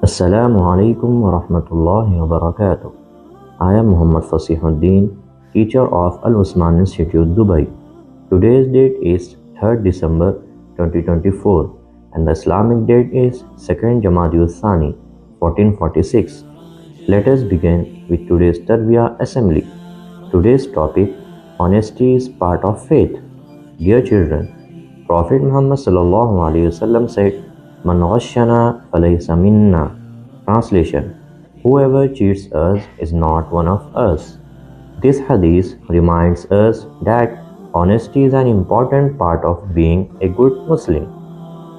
Assalamu alaikum wa rahmatullahi wa barakatuh. I am Muhammad Fasihuddin, teacher of Al Usman Institute, Dubai. Today's date is 3rd December 2024 and the Islamic date is 2nd Jamadi Thaani 1446. Let us begin with today's Tarbiyyah assembly. Today's topic: Honesty is part of faith. Dear children, Prophet Muhammad sallallahu alaihi wasallam said, "Man ghashana falaysa minna." Translation: Whoever cheats us is not one of us. This hadith reminds us that honesty is an important part of being a good Muslim.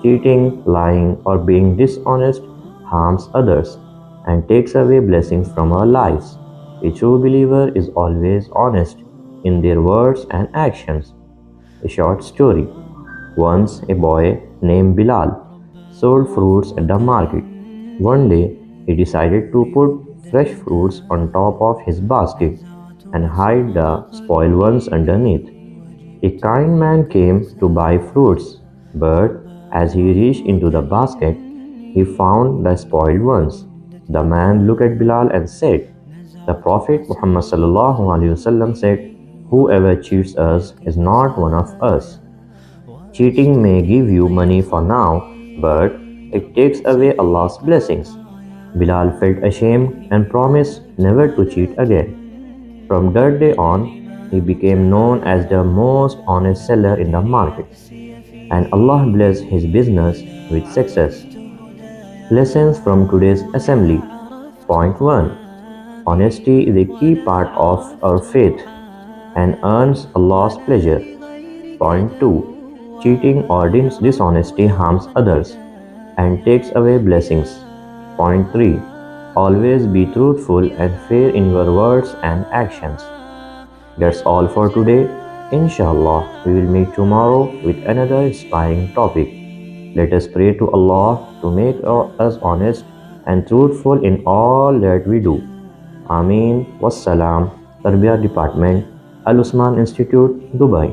Cheating, lying, or being dishonest harms others and takes away blessings from our lives. A true believer is always honest in their words and actions. A short story. Once a boy named Bilal sold fruits at the market. One day he decided to put fresh fruits on top of his basket and hide the spoiled ones underneath. A kind man came to buy fruits, but as he reached into the basket, he found the spoiled ones. The man looked at Bilal and said, "The Prophet Muhammad sallallahu alaihi wasallam said, 'Whoever cheats us is not one of us.' Cheating may give you money for now, but it takes away Allah's blessings." Bilal felt ashamed and promised never to cheat again. From that day on, he became known as the most honest seller in the market, and Allah blessed his business with success. Lessons from today's assembly. Point 1. Honesty is a key part of our faith and earns Allah's pleasure. Point 2. Cheating or dishonesty harms others and takes away blessings. Point 3. Always be truthful and fair in your words and actions. That's all for today. Inshallah, we will meet tomorrow with another inspiring topic. Let us pray to Allah to make us honest and truthful in all that we do. Ameen. Wassalam. Tarbiyyah Department, Al Usman Institute, Dubai.